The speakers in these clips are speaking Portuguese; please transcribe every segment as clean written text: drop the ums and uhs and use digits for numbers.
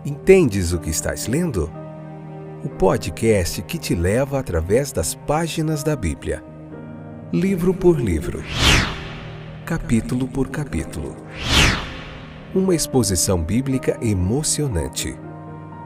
Entendes o que estás lendo? O podcast que te leva através das páginas da Bíblia. Livro por livro. Capítulo por capítulo. Uma exposição bíblica emocionante.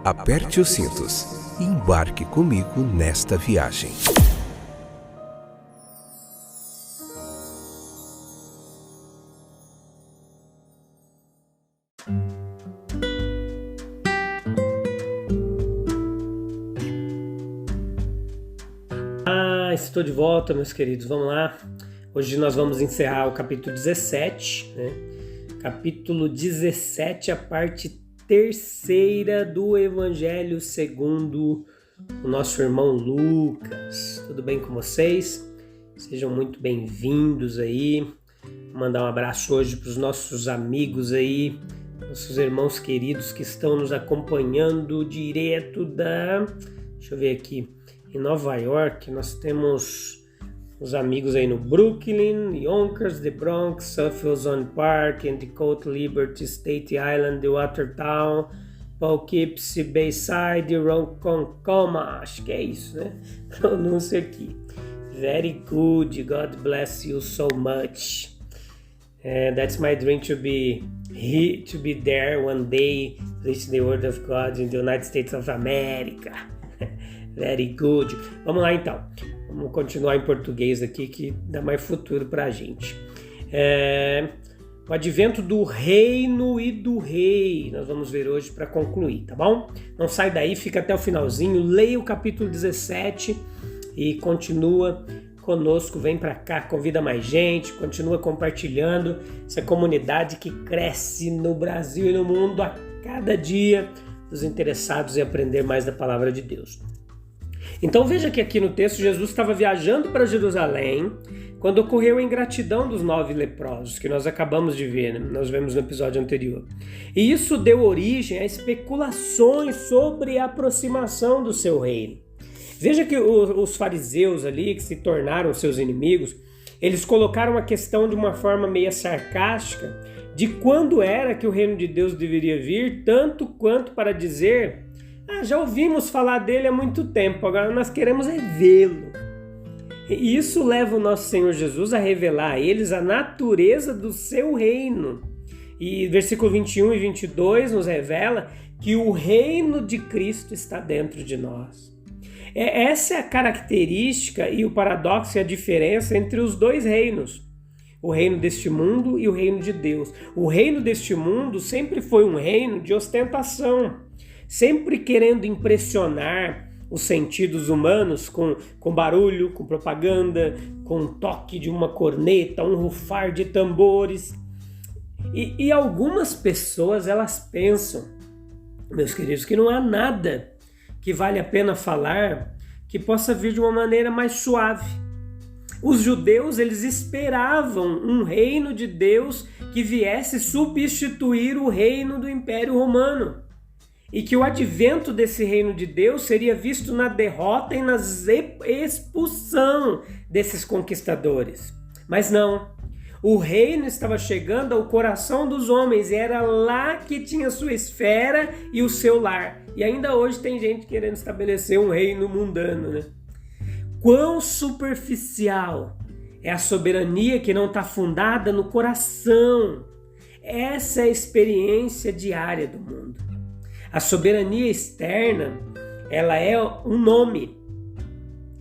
Aperte os cintos e embarque comigo nesta viagem. Estou de volta, meus queridos, vamos lá. Hoje nós vamos encerrar o capítulo 17, né? Capítulo 17, a parte terceira do Evangelho segundo o nosso irmão Lucas. Tudo bem com vocês? Sejam muito bem-vindos aí. Vou mandar um abraço hoje para os nossos amigos aí, nossos irmãos queridos que estão nos acompanhando direto deixa eu ver aqui, em Nova York. Nós temos os amigos aí no Brooklyn, Yonkers, The Bronx, Suffield Zone Park, Endicott, Liberty, State Island, Watertown, Poughkeepsie, Bayside, Ronkonkoma. Acho que é isso, né? Pronúncia aqui. Very good. God bless you so much. That's my dream to be there one day, preach the word of God in the United States of America. Very good. Vamos lá então. Vamos continuar em português aqui que dá mais futuro pra gente. O advento do reino e do rei. Nós vamos ver hoje para concluir, tá bom? Não sai daí, fica até o finalzinho. Leia o capítulo 17 e continua conosco. Vem pra cá, convida mais gente, continua compartilhando essa comunidade que cresce no Brasil e no mundo a cada dia, os interessados em aprender mais da palavra de Deus. Então veja que aqui no texto Jesus estava viajando para Jerusalém quando ocorreu a ingratidão dos 9 leprosos, que nós acabamos de ver, né? Nós vemos no episódio anterior. E isso deu origem a especulações sobre a aproximação do seu reino. Veja que os fariseus ali, que se tornaram seus inimigos, eles colocaram a questão de uma forma meio sarcástica de quando era que o reino de Deus deveria vir, tanto quanto para dizer: já ouvimos falar dele há muito tempo, agora nós queremos é vê-lo. E isso leva o nosso Senhor Jesus a revelar a eles a natureza do seu reino. E versículo 21 e 22 nos revela que o reino de Cristo está dentro de nós. Essa é a característica e o paradoxo e a diferença entre os dois reinos. O reino deste mundo e o reino de Deus. O reino deste mundo sempre foi um reino de ostentação, sempre querendo impressionar os sentidos humanos com barulho, com propaganda, com um toque de uma corneta, um rufar de tambores. E algumas pessoas, elas pensam, meus queridos, que não há nada que vale a pena falar que possa vir de uma maneira mais suave. Os judeus, eles esperavam um reino de Deus que viesse substituir o reino do Império Romano. E que o advento desse reino de Deus seria visto na derrota e na expulsão desses conquistadores. Mas não, o reino estava chegando ao coração dos homens e era lá que tinha sua esfera e o seu lar. E ainda hoje tem gente querendo estabelecer um reino mundano, né? Quão superficial é a soberania que não está fundada no coração. Essa é a experiência diária do mundo. A soberania externa, ela é um nome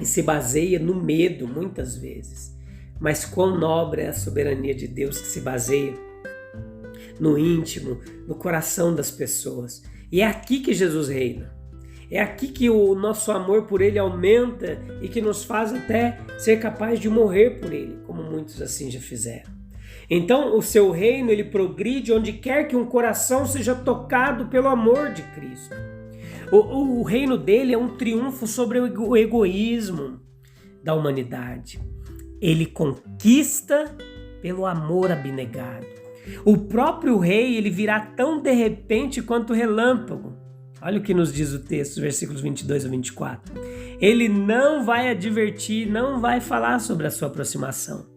e se baseia no medo, muitas vezes. Mas quão nobre é a soberania de Deus, que se baseia no íntimo, no coração das pessoas. E é aqui que Jesus reina. É aqui que o nosso amor por Ele aumenta e que nos faz até ser capaz de morrer por Ele, como muitos assim já fizeram. Então, o seu reino, ele progride onde quer que um coração seja tocado pelo amor de Cristo. O reino dele é um triunfo sobre o egoísmo da humanidade. Ele conquista pelo amor abnegado. O próprio rei, ele virá tão de repente quanto relâmpago. Olha o que nos diz o texto, versículos 22 a 24. Ele não vai advertir, não vai falar sobre a sua aproximação.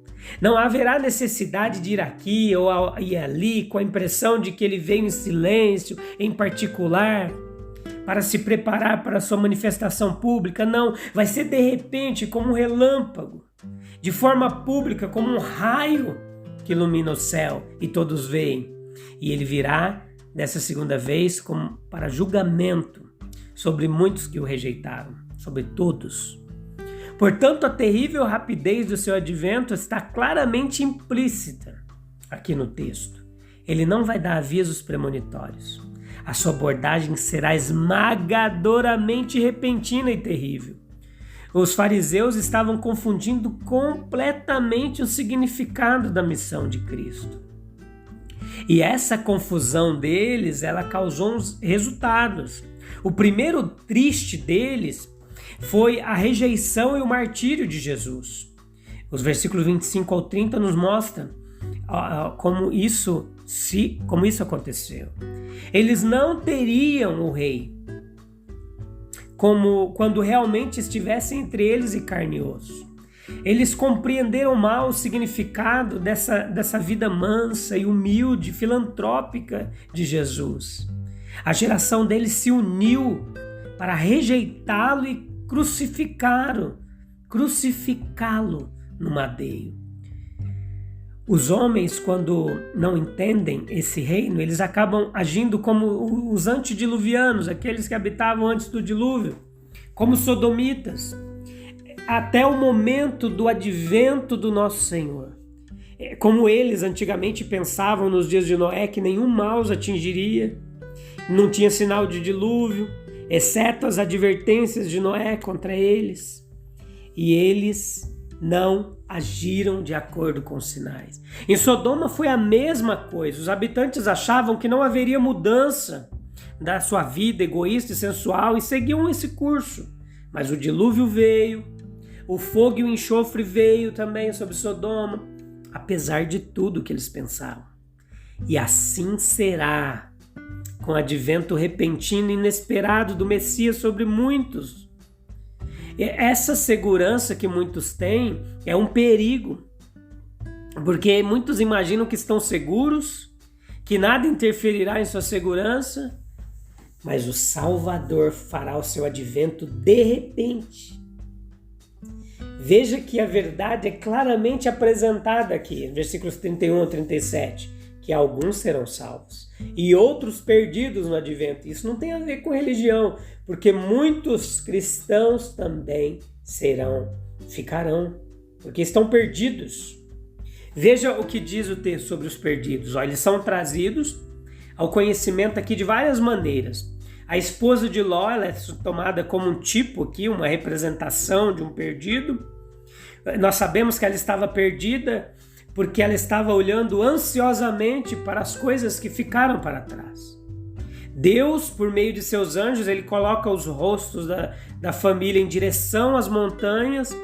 Não haverá necessidade de ir aqui ou ir ali com a impressão de que ele veio em silêncio, em particular, para se preparar para a sua manifestação pública. Não, vai ser de repente como um relâmpago, de forma pública, como um raio que ilumina o céu e todos veem. E ele virá dessa segunda vez como para julgamento sobre muitos que o rejeitaram, sobre todos. Portanto, a terrível rapidez do seu advento está claramente implícita aqui no texto. Ele não vai dar avisos premonitórios. A sua abordagem será esmagadoramente repentina e terrível. Os fariseus estavam confundindo completamente o significado da missão de Cristo. E essa confusão deles, ela causou uns resultados. O primeiro triste deles foi a rejeição e o martírio de Jesus. Os versículos 25 ao 30 nos mostram como isso aconteceu. Eles não teriam o rei como quando realmente estivesse entre eles e carne e osso. Eles compreenderam mal o significado dessa vida mansa e humilde, filantrópica de Jesus. A geração deles se uniu para rejeitá-lo e crucificá-lo no madeiro. Os homens, quando não entendem esse reino, eles acabam agindo como os antediluvianos, aqueles que habitavam antes do dilúvio, como sodomitas, até o momento do advento do nosso Senhor. Como eles antigamente pensavam nos dias de Noé que nenhum mal os atingiria, não tinha sinal de dilúvio, exceto as advertências de Noé contra eles. E eles não agiram de acordo com os sinais. Em Sodoma foi a mesma coisa. Os habitantes achavam que não haveria mudança da sua vida egoísta e sensual e seguiam esse curso. Mas o dilúvio veio, o fogo e o enxofre veio também sobre Sodoma, apesar de tudo que eles pensavam. E assim será com o advento repentino e inesperado do Messias sobre muitos. Essa segurança que muitos têm é um perigo, porque muitos imaginam que estão seguros, que nada interferirá em sua segurança, mas o Salvador fará o seu advento de repente. Veja que a verdade é claramente apresentada aqui, versículos 31 a 37, que alguns serão salvos e outros perdidos no advento. Isso não tem a ver com religião, porque muitos cristãos também ficarão, porque estão perdidos. Veja o que diz o texto sobre os perdidos. Eles são trazidos ao conhecimento aqui de várias maneiras. A esposa de Ló, ela é tomada como um tipo aqui, uma representação de um perdido. Nós sabemos que ela estava perdida porque ela estava olhando ansiosamente para as coisas que ficaram para trás. Deus, por meio de seus anjos, ele coloca os rostos da família em direção às montanhas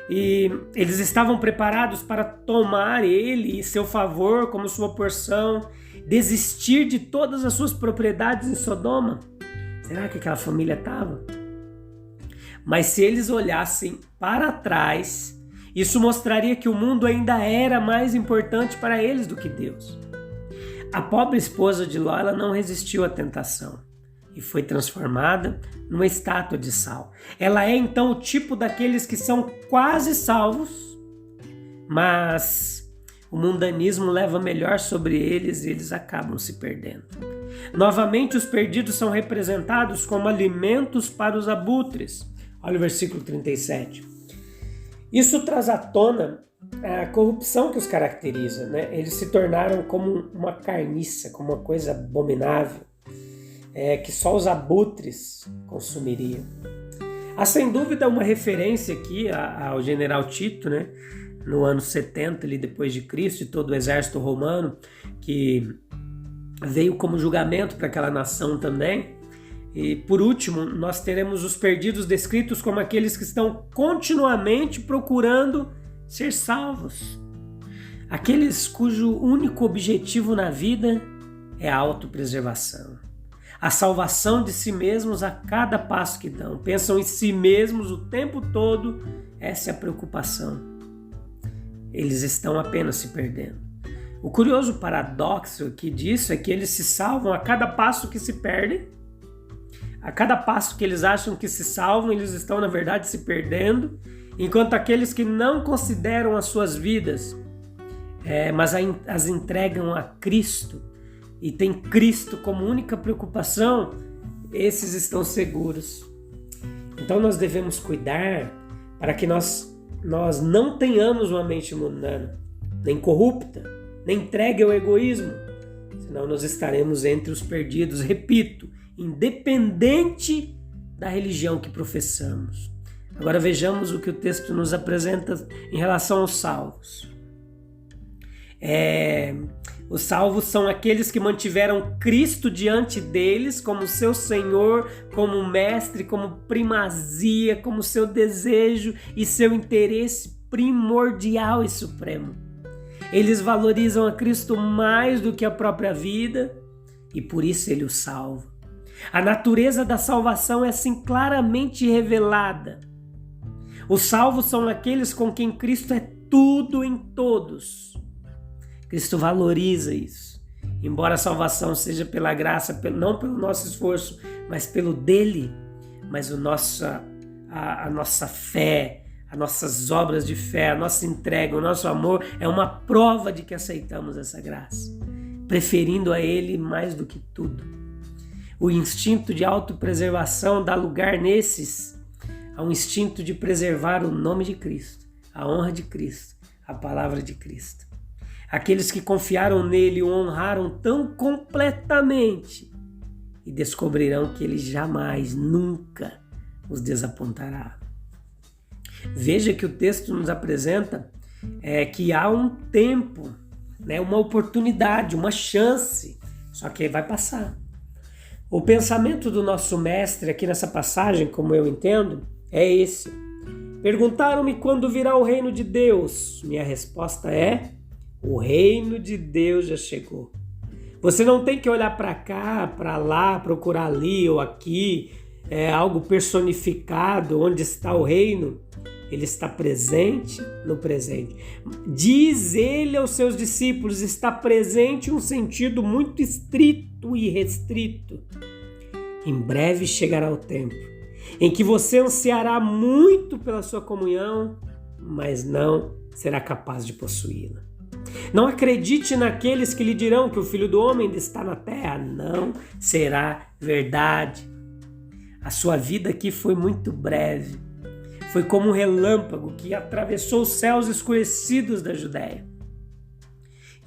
e eles estavam preparados para tomar ele e seu favor como sua porção, desistir de todas as suas propriedades em Sodoma. Será que aquela família estava? Mas se eles olhassem para trás, isso mostraria que o mundo ainda era mais importante para eles do que Deus. A pobre esposa de Ló, ela não resistiu à tentação e foi transformada numa estátua de sal. Ela é então o tipo daqueles que são quase salvos, mas o mundanismo leva melhor sobre eles e eles acabam se perdendo. Novamente, os perdidos são representados como alimentos para os abutres. Olha o versículo 37. Isso traz à tona a corrupção que os caracteriza, né? Eles se tornaram como uma carniça, como uma coisa abominável, que só os abutres consumiriam. Há sem dúvida uma referência aqui ao general Tito, né? No ano 70, ali depois de Cristo, e todo o exército romano, que veio como julgamento para aquela nação também. E por último, nós teremos os perdidos descritos como aqueles que estão continuamente procurando ser salvos. Aqueles cujo único objetivo na vida é a autopreservação. A salvação de si mesmos a cada passo que dão. Pensam em si mesmos o tempo todo, essa é a preocupação. eles estão apenas se perdendo. O curioso paradoxo aqui disso é que eles se salvam a cada passo que se perdem. A cada passo que eles acham que se salvam, eles estão, na verdade, se perdendo, enquanto aqueles que não consideram as suas vidas, mas as entregam a Cristo e têm Cristo como única preocupação, esses estão seguros. Então nós devemos cuidar para que nós não tenhamos uma mente mundana, nem corrupta, nem entregue ao egoísmo, senão nós estaremos entre os perdidos. Repito, independente da religião que professamos. Agora vejamos o que o texto nos apresenta em relação aos salvos. Os salvos são aqueles que mantiveram Cristo diante deles como seu Senhor, como mestre, como primazia, como seu desejo e seu interesse primordial e supremo. Eles valorizam a Cristo mais do que a própria vida e por isso ele os salva. A natureza da salvação é assim claramente revelada. Os salvos são aqueles com quem Cristo é tudo em todos. Cristo valoriza isso. Embora a salvação seja pela graça, não pelo nosso esforço, mas pelo dele, mas a nossa fé, as nossas obras de fé, a nossa entrega, o nosso amor é uma prova de que aceitamos essa graça, preferindo a ele mais do que tudo. O instinto de autopreservação dá lugar nesses ao instinto de preservar o nome de Cristo, a honra de Cristo, a palavra de Cristo. Aqueles que confiaram nele o honraram tão completamente e descobrirão que ele jamais, nunca os desapontará. Veja que o texto nos apresenta que há um tempo, uma oportunidade, uma chance, só que vai passar. O pensamento do nosso mestre aqui nessa passagem, como eu entendo, é esse. Perguntaram-me quando virá o reino de Deus. Minha resposta é: o reino de Deus já chegou. Você não tem que olhar para cá, para lá, procurar ali ou aqui, algo personificado, onde está o reino. Ele está presente no presente. Diz ele aos seus discípulos, está presente em um sentido muito estrito e restrito. Em breve chegará o tempo em que você ansiará muito pela sua comunhão, mas não será capaz de possuí-la. Não acredite naqueles que lhe dirão que o Filho do Homem está na terra. Não será verdade. A sua vida aqui foi muito breve. Foi como um relâmpago que atravessou os céus escurecidos da Judéia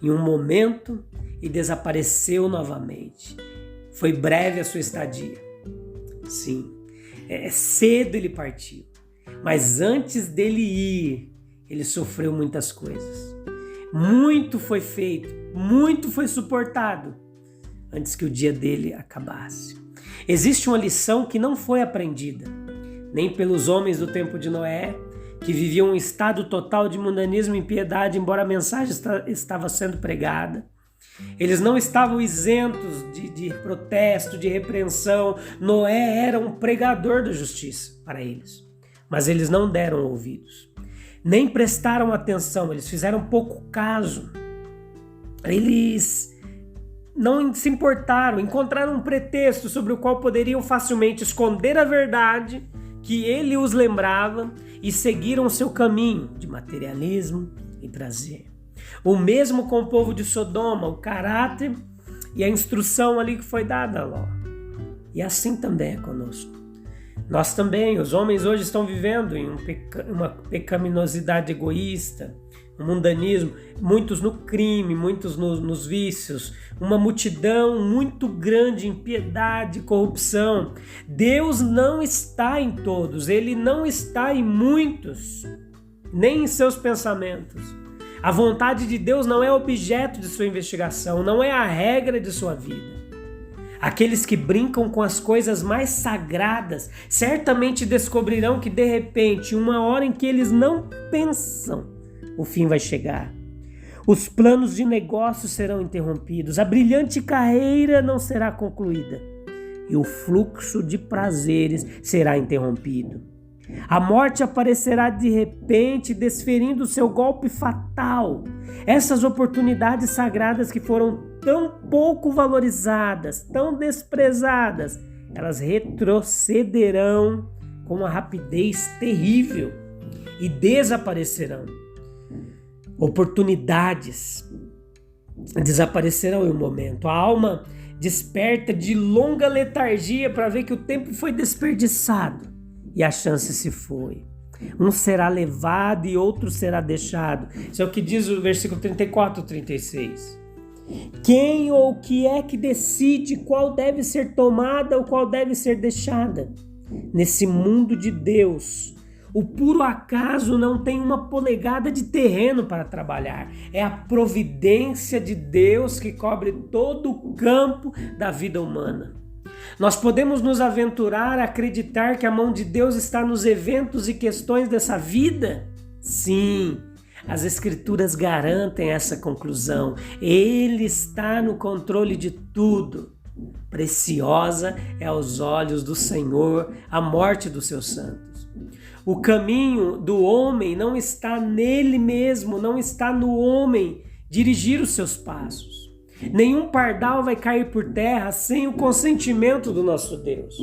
em um momento e desapareceu novamente. Foi breve a sua estadia. Sim, cedo ele partiu. Mas antes dele ir, ele sofreu muitas coisas. Muito foi feito, muito foi suportado antes que o dia dele acabasse. Existe uma lição que não foi aprendida, nem pelos homens do tempo de Noé, que viviam um estado total de mundanismo e impiedade, embora a mensagem estava sendo pregada. Eles não estavam isentos de protesto, de repreensão. Noé era um pregador da justiça para eles, mas eles não deram ouvidos, nem prestaram atenção, eles fizeram pouco caso. Eles não se importaram, encontraram um pretexto sobre o qual poderiam facilmente esconder a verdade que ele os lembrava e seguiram o seu caminho de materialismo e prazer. O mesmo com o povo de Sodoma, o caráter e a instrução ali que foi dada a Ló. E assim também é conosco. Nós também, os homens hoje estão vivendo em uma pecaminosidade egoísta, um mundanismo, muitos no crime, muitos nos vícios, uma multidão muito grande em impiedade e corrupção. Deus não está em todos, Ele não está em muitos, nem em seus pensamentos. A vontade de Deus não é objeto de sua investigação, não é a regra de sua vida. Aqueles que brincam com as coisas mais sagradas certamente descobrirão que de repente, uma hora em que eles não pensam, o fim vai chegar. Os planos de negócio serão interrompidos, a brilhante carreira não será concluída e o fluxo de prazeres será interrompido. A morte aparecerá de repente, desferindo seu golpe fatal. Essas oportunidades sagradas que foram tão pouco valorizadas, tão desprezadas, elas retrocederão com uma rapidez terrível e desaparecerão. Oportunidades desaparecerão em um momento. A alma desperta de longa letargia para ver que o tempo foi desperdiçado e a chance se foi. Um será levado e outro será deixado. Isso é o que diz o versículo 34 e 36. Quem ou o que é que decide qual deve ser tomada ou qual deve ser deixada? Nesse mundo de Deus, o puro acaso não tem uma polegada de terreno para trabalhar. É a providência de Deus que cobre todo o campo da vida humana. Nós podemos nos aventurar a acreditar que a mão de Deus está nos eventos e questões dessa vida? Sim, as Escrituras garantem essa conclusão. Ele está no controle de tudo. Preciosa é aos olhos do Senhor a morte dos seus santos. O caminho do homem não está nele mesmo, não está no homem dirigir os seus passos. Nenhum pardal vai cair por terra sem o consentimento do nosso Deus.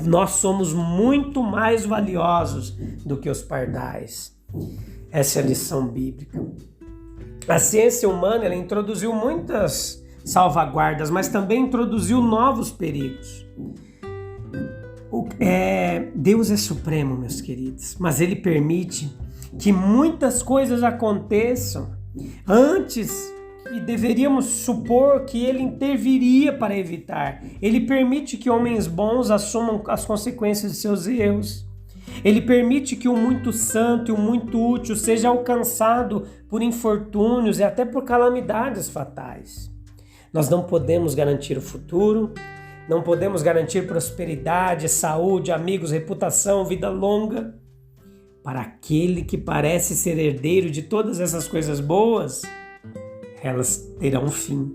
Nós somos muito mais valiosos do que os pardais. Essa é a lição bíblica. A ciência humana ela introduziu muitas salvaguardas, mas também introduziu novos perigos. Deus é supremo, meus queridos, mas Ele permite que muitas coisas aconteçam antes que deveríamos supor que Ele interviria para evitar. Ele permite que homens bons assumam as consequências de seus erros. Ele permite que o muito santo e o muito útil seja alcançado por infortúnios e até por calamidades fatais. Nós não podemos garantir o futuro, não podemos garantir prosperidade, saúde, amigos, reputação, vida longa. Para aquele que parece ser herdeiro de todas essas coisas boas, elas terão fim.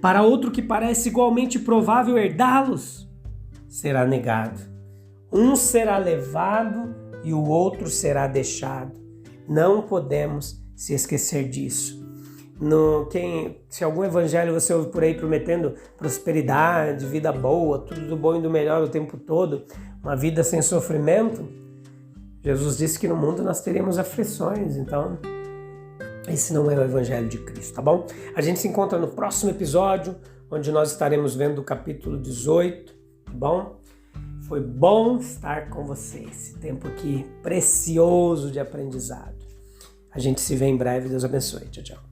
Para outro que parece igualmente provável herdá-los, será negado. Um será levado e o outro será deixado. Não podemos se esquecer disso. Se algum evangelho você ouve por aí prometendo prosperidade, vida boa, tudo do bom e do melhor o tempo todo, uma vida sem sofrimento, Jesus disse que no mundo nós teríamos aflições, então esse não é o evangelho de Cristo, tá bom? A gente se encontra no próximo episódio, onde nós estaremos vendo o capítulo 18, tá bom? Foi bom estar com você, esse tempo aqui precioso de aprendizado. A gente se vê em breve, Deus abençoe, tchau, tchau.